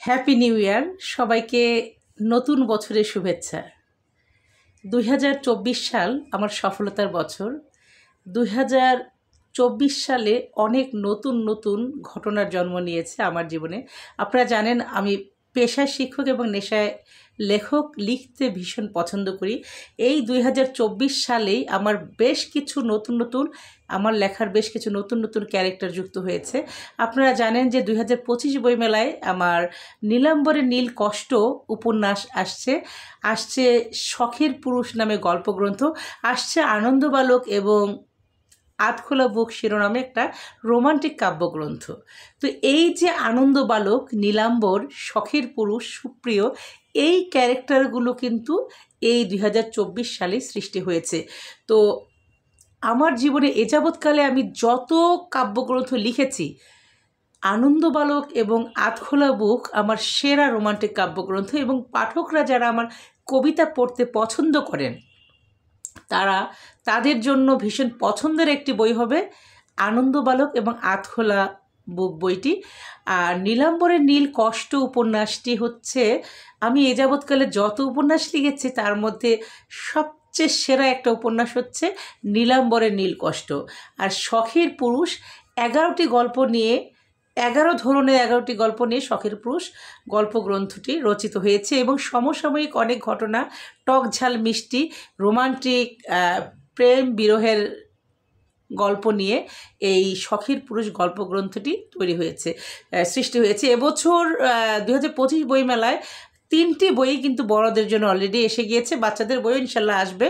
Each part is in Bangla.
হ্যাপি নিউ ইয়ার সবাইকে। নতুন বছরের শুভেচ্ছা। 2024 সাল আমার সফলতার বছর। 2024 সালে অনেক নতুন নতুন ঘটনার জন্ম নিয়েছে আমার জীবনে। আপনারা জানেন আমি পেশায় শিক্ষক এবং নেশায় লেখক, লিখতে ভীষণ পছন্দ করি। এই 2024 সালেই আমার বেশ কিছু আমার লেখার বেশ কিছু নতুন নতুন ক্যারেক্টার যুক্ত হয়েছে। আপনারা জানেন যে 2025 বইমেলায় আমার নীলাম্বরের নীল কষ্ট উপন্যাস আসছে শখের পুরুষ নামে গল্পগ্রন্থ, আসছে আনন্দবালক এবং আধখোলা বুক শিরোনামে একটা রোমান্টিক কাব্যগ্রন্থ। তো এই যে আনন্দবালক, নীলাম্বর, শখের পুরুষ, সুপ্রিয়, এই ক্যারেক্টারগুলো কিন্তু এই 2024 সালে সৃষ্টি হয়েছে। তো আমার জীবনে এ যাবৎকালে আমি যত কাব্যগ্রন্থ লিখেছি, আনন্দবালক এবং আধখোলা বুক আমার সেরা রোমান্টিক কাব্যগ্রন্থ। এবং পাঠকরা যারা আমার কবিতা পড়তে পছন্দ করেন তাদের জন্য ভীষণ পছন্দের একটি বই হবে আনন্দবালক এবং আধখোলা বুক বইটি। আর নীলাম্বরের নীল কষ্ট উপন্যাসটি হচ্ছে আমি এ যাবৎকালে যত উপন্যাস লিখেছি তার মধ্যে সবচেয়ে সেরা একটা উপন্যাস হচ্ছে নীলাম্বরের নীল কষ্ট। আর শখের পুরুষ 11টি গল্প নিয়ে 11টি গল্প নিয়ে শখের পুরুষ গল্পগ্রন্থটি রচিত হয়েছে এবং সমসাময়িক অনেক ঘটনা, টক ঝাল মিষ্টি রোমান্টিক প্রেম বিরহের গল্প নিয়ে এই শখের পুরুষ গল্পগ্রন্থটি সৃষ্টি হয়েছে। এবছর 2025 বইমেলায় 3টি বই কিন্তু বড়দের জন্য অলরেডি এসে গিয়েছে, বাচ্চাদের বই ইনশাল্লাহ আসবে।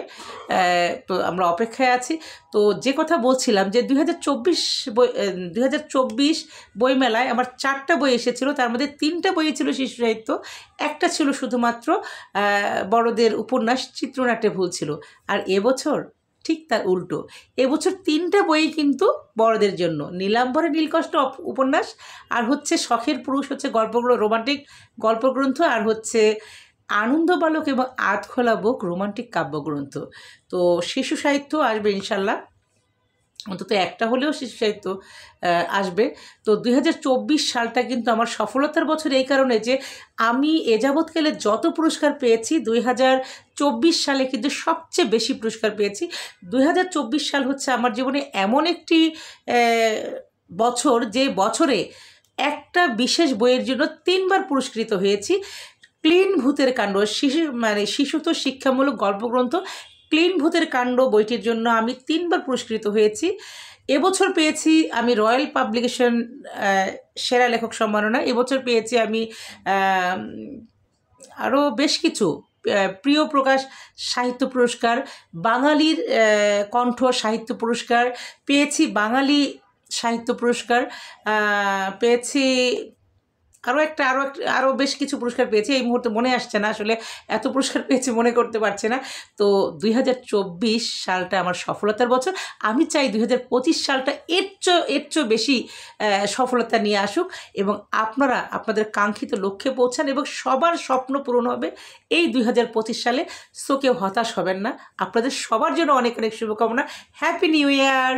তো আমরা অপেক্ষায় আছি। তো যে কথা বলছিলাম যে 2024 বইমেলায় আমার 4টা বই এসেছিল, তার মধ্যে 3টা বই ছিল শিশু সাহিত্য, একটা ছিল শুধুমাত্র বড়দের উপন্যাস, চিত্রনাট্যে ভুল ছিল। আর এবছর ঠিক তার উল্টো, এবছর 3টা বই কিন্তু বড়দের জন্য, নীলাম্বরের নীলকষ্ট উপন্যাস, আর হচ্ছে শখের পুরুষ হচ্ছে রোমান্টিক গল্পগ্রন্থ, আর হচ্ছে আনন্দবালক এবং আধখোলা বুক রোমান্টিক কাব্যগ্রন্থ। তো শিশু সাহিত্য আসবে ইনশাল্লাহ, অন্তত একটা হলেও শিশু সাহিত্য আসবে। তো 2024 সালটা কিন্তু আমার সফলতার বছর এই কারণে যে আমি এ যাবৎকালে যত পুরস্কার পেয়েছি 2024 সালে কিন্তু সবচেয়ে বেশি পুরস্কার পেয়েছি। 2024 সাল হচ্ছে আমার জীবনে এমন একটি বছর যে বছরে একটা বিশেষ বইয়ের জন্য 3বার পুরস্কৃত হয়েছি। ক্লিন ভূতের কাণ্ড, শিশুত শিক্ষামূলক গল্পগ্রন্থ ক্লিন ভূতের কাণ্ড বইটির জন্য আমি 3বার পুরস্কৃত হয়েছি। এবছর পেয়েছি আমি রয়্যাল পাবলিকেশন সেরা লেখক সম্মাননা। এবছর পেয়েছি আমি আরও বেশ কিছু প্রিয় প্রকাশ সাহিত্য পুরস্কার, বাঙালির কণ্ঠ সাহিত্য পুরস্কার পেয়েছি, বাঙালি সাহিত্য পুরস্কার পেয়েছি, আরও বেশ কিছু পুরস্কার পেয়েছি। এই মুহূর্তে মনে আসছে না, আসলে এত পুরস্কার পেয়েছি মনে করতে পারছি না। তো 2024 সালটা আমার সফলতার বছর। আমি চাই 2025 সালটা এর চেয়ে বেশি সফলতা নিয়ে আসুক এবং আপনারা আপনাদের কাঙ্ক্ষিত লক্ষ্যে পৌঁছান এবং সবার স্বপ্ন পূরণ হবে এই 2025 সালে। সো কেউ হতাশ হবেন না। আপনাদের সবার জন্য অনেক অনেক শুভকামনা। Happy new year.